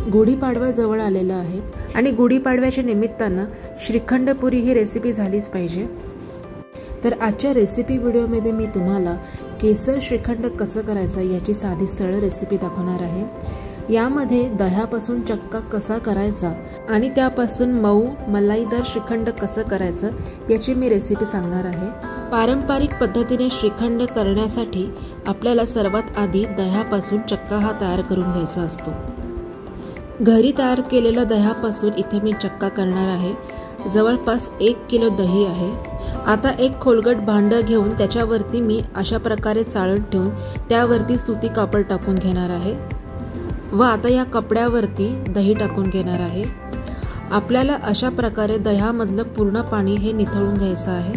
गुढीपाडवा जवळ आलेला आहे आणि गुढीपाडव्याच्या निमित्तानं श्रीखंडपुरी ही रेसिपी झालीच पाहिजे। तर आजच्या रेसिपी व्हिडिओमध्ये मी तुम्हाला केसर श्रीखंड कसं करायचं याची साधी सरळ रेसिपी दाखवणार आहे। यामध्ये दह्यापासून चक्का कसा करायचा आणि त्यापासून मऊ मलाईदार श्रीखंड कसं करायचं याची मी रेसिपी सांगणार आहे। पारंपरिक पद्धतीने श्रीखंड करण्यासाठी आपल्याला सर्वात आधी दह्यापासून चक्का हा तयार करून घ्यायचा असतो। घरी तयार केलेल्या दह्यापासून इथे मी चक्का करणार आहे। जवळपास 1 किलो दही आहे। आता एक खोलगट भांडं घेऊन त्याच्यावरती मी अशा प्रकारे चाळण ठेवून त्यावरती सुती कापड टाकून घेणार आहे व आता या कपड्यावरती दही टाकून घेणार आहे। आपल्याला अशा प्रकारे दह्यामधलं पूर्ण पाणी हे निथळून घ्यायचं आहे।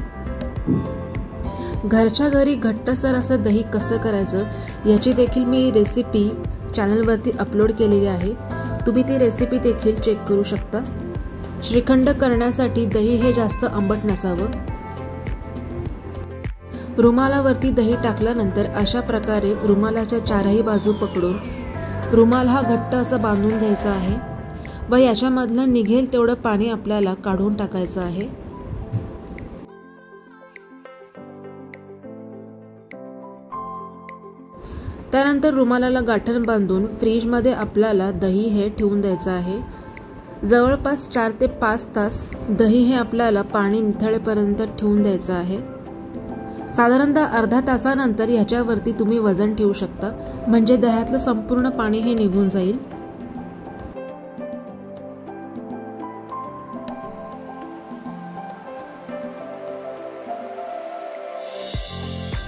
घरच्या घरी घट्टसर असं दही कसं करायचं याची देखील मी रेसिपी चॅनलवरती अपलोड केलेली आहे। तुम्ही ती रेसिपी देखील चेक करू शकता। श्रीखंड करण्यासाठी दही हे जास्त आंबट नसावं। रुमालावरती दही टाकल्यानंतर अशा प्रकारे रुमालाच्या चारही बाजू पकडून रुमाल हा घट्ट असा बांधून घ्यायचा आहे व याच्यामधलं निघेल तेवढं पाणी आपल्याला काढून टाकायचं आहे। त्यानंतर रुमालाला गाठण बांधून फ्रीजमध्ये आपल्याला दही हे ठेवून द्यायचं आहे। जवळपास 4 ते 5 तास दही हे आपल्याला पाणी निथळेपर्यंत ठेवून द्यायचं आहे। साधारणतः अर्धा तासानंतर ह्याच्यावरती तुम्ही वजन ठेवू शकता, म्हणजे दह्यातलं संपूर्ण पाणी हे निघून जाईल।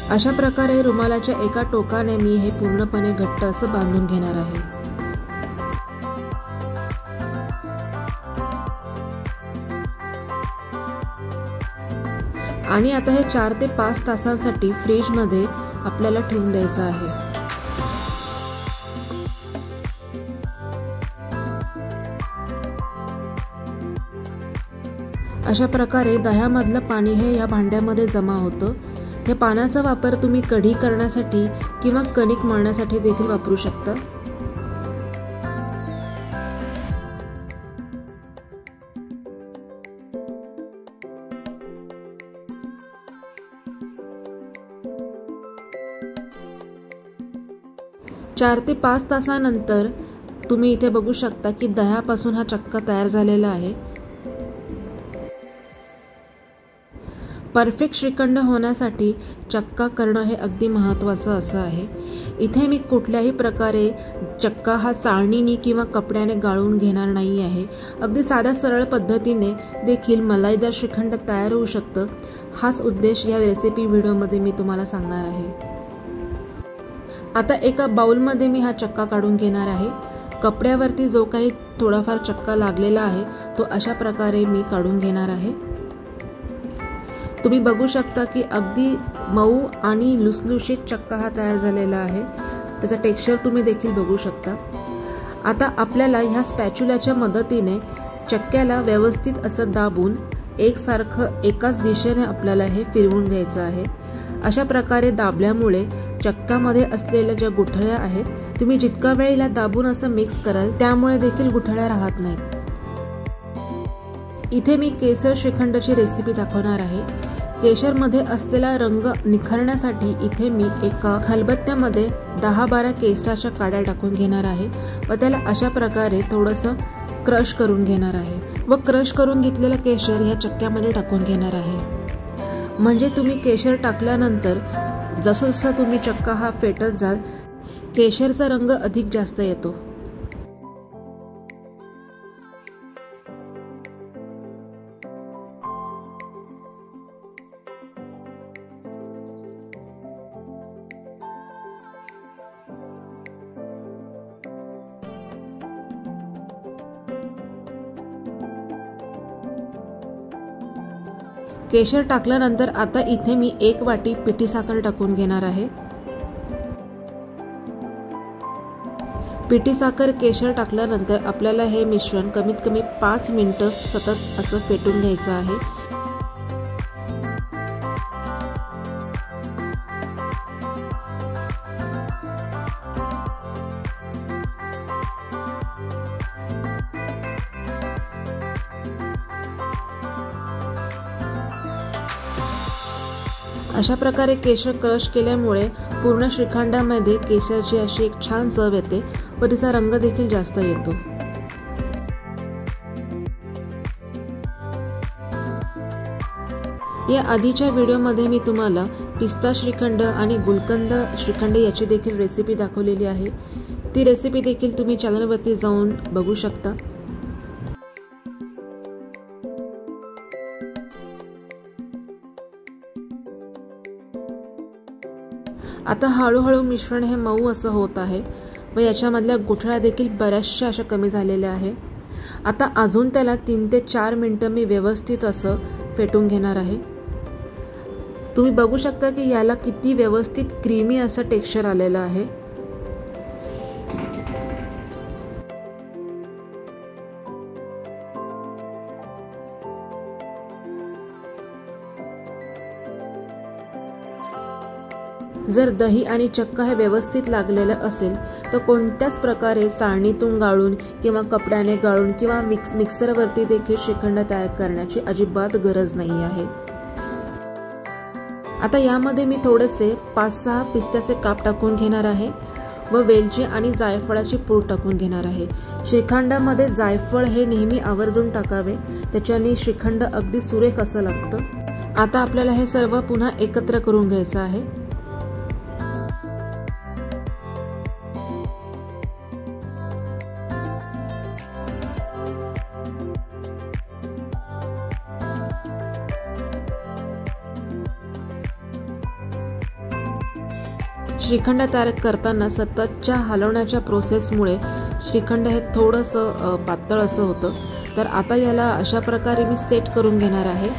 अशा प्रकारे रुमालाच्या एका टोकाने मी हे पूर्णपणे घट्ट असं बांधून घेणार आहे। आणि आता हे 4 ते 5 तासांसाठी फ्रीजमध्ये आपल्याला ठेवून द्यायचं आहे। अशा प्रकारे दह्यामधलं पाणी हे या भांड्यामध्ये जमा होतं। हे पाण्याचा वापर तुम्ही कढी करण्यासाठी किंवा कणिक मळण्यासाठी देखील वापरू शकता। चार ते 5 तासानंतर तुम्ही इथे बघू शकता की दह्यापासून हा चक्का तयार झालेला आहे। परफेक्ट श्रीखंड होण्यासाठी चक्का करणं हे अगदी महत्त्वाचं असं आहे। इथे मी कुठल्याही प्रकारे चक्का हा चाळणीने किंवा कपड्याने गाळून घेणार नाही आहे। अगदी साध्या सरळ पद्धतीने देखील मलाईदार श्रीखंड तयार होऊ शकतं। हाच उद्देश या रेसिपी व्हिडिओमध्ये मी तुम्हाला सांगणार आहे। आता एका बाउलमध्ये मी हा चक्का काढून घेणार आहे। कपड्यावरती जो काही थोडाफार चक्का लागलेला आहे तो अशा प्रकारे मी काढून घेणार आहे। तुम्ही बघू शकता की अगदी मऊ आणि लुसलुशीत चक्का हा तयार झालेला आहे। त्याचा टेक्स्चर तुम्ही देखील बघू शकता। आता आपल्याला ह्या स्पॅच्युलाच्या मदतीने चक्क्याला व्यवस्थित असं दाबून एकसारखं एकाच दिशेने आपल्याला हे फिरवून घ्यायचं आहे। अशा प्रकारे दाबल्यामुळे चक्कामध्ये असलेल्या ज्या गुठळ्या आहेत तुम्ही जितका वेळेला दाबून असं मिक्स कराल त्यामुळे देखील गुठळ्या राहत नाहीत। इथे मी केसर श्रीखंडची रेसिपी दाखवणार आहे। केशरमध्ये असलेला रंग निखरण्यासाठी इथे मी एका खलबत्त्यामध्ये 10-12 केसराच्या काड्या टाकून घेणार आहे व त्याला अशा प्रकारे थोडंसं क्रश करून घेणार आहे व क्रश करून घेतलेलं केशर ह्या चक्क्यामध्ये टाकून घेणार आहे। म्हणजे तुम्ही केशर टाकल्यानंतर जसं जसं तुम्ही चक्का हा फेटत जाल केशरचा रंग अधिक जास्त येतो। केशर टाकल्यानंतर आता इथे मी 1 वाटी पिठी साखर टाकून घेणार आहे। पिठी साखर केशर टाकल्यानंतर आपल्याला हे मिश्रण कमीत कमी 5 मिनिटं सतत असं फेटून घ्यायचं आहे। अशा प्रकारे केशर क्रश केल्यामुळे पूर्ण श्रीखंडामध्ये केशरची अशी एक छान चव येते व तिचा रंग देखील जास्त येतो। या आधीच्या व्हिडिओमध्ये मी तुम्हाला पिस्ता श्रीखंड आणि गुलकंद श्रीखंड याची देखील रेसिपी दाखवलेली आहे। ती रेसिपी देखील तुम्ही चॅनलवरती जाऊन बघू शकता। आता हळूहळू मिश्रण हे मऊ असं होत आहे व याच्यामधल्या गुठळ्या देखील बऱ्याचशा अशा कमी झालेल्या आहे। आता अजून त्याला 3 ते 4 मिनिटं मी व्यवस्थित असं फेटून घेणार आहे। तुम्ही बघू शकता की याला किती व्यवस्थित क्रीमी असं टेक्स्चर आलेलं आहे। जर दही आणि चक्का हे व्यवस्थित लागलेलं असेल तर कोणत्याच प्रकारे चाळणीतून गाळून किंवा कपड्याने गाळून किंवा मिक्सरवरती देखील श्रीखंड तयार करण्याची अजिबात गरज नाही आहे। आता यामध्ये मी थोडेसे 5-6 पिस्त्याचे काप टाकून घेणार आहे व वेलची आणि जायफळाची पूड टाकून घेणार आहे। श्रीखंडामध्ये जायफळ हे नेहमी आवर्जून टाकावे, त्याच्याने श्रीखंड अगदी सुरेख असं लागतं। आता आपल्याला हे सर्व पुन्हा एकत्र करून घ्यायचं आहे। श्रीखंड तयार करताना सततच्या हलवण्याच्या प्रोसेसमुळे श्रीखंड हे थोडंसं पातळ असं होतं। तर आता याला अशा प्रकारे मी सेट करून घेणार आहे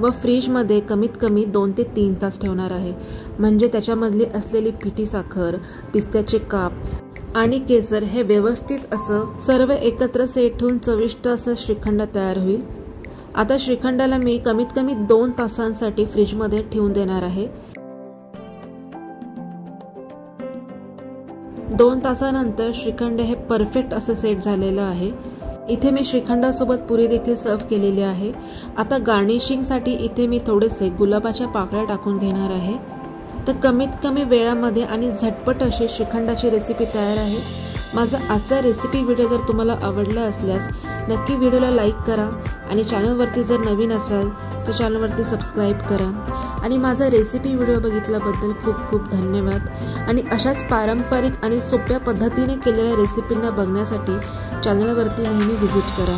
व फ्रीजमध्ये कमीत कमी 2 ते 3 तास ठेवणार आहे, म्हणजे त्याच्यामधली असलेली पिठी साखर, पिस्त्याचे काप आणि केसर हे व्यवस्थित असं सर्व एकत्र सेट होऊन चविष्ट असं श्रीखंड तयार होईल। आता श्रीखंडाला मी कमीत कमी 2 तासांसाठी फ्रीजमध्ये ठेवून देणार आहे। 2 तासानंतर श्रीखंड हे परफेक्ट असं सेट झालेलं आहे। इथे मी श्रीखंडासोबत पुरी देखील सर्व केलेली आहे। आता गार्निशिंगसाठी इथे मी थोडेसे गुलाबाच्या पाकळ्या टाकून घेणार आहे। तर कमीत कमी वेळामध्ये आणि झटपट अशी श्रीखंडाची रेसिपी तयार आहे। माझा आजचा रेसिपी व्हिडिओ जर तुम्हाला आवडला असल्यास नक्की व्हिडिओला लाईक करा आणि चॅनलवरती जर नवीन असाल तर चॅनलवरती सबस्क्राईब करा आणि माझा रेसिपी व्हिडिओ बघितल्याबद्दल खूप खूप धन्यवाद। आणि अशाच पारंपरिक आणि सोप्या पद्धतीने केलेल्या रेसिपींना बघण्यासाठी चॅनलवरती नेहमी व्हिजिट करा।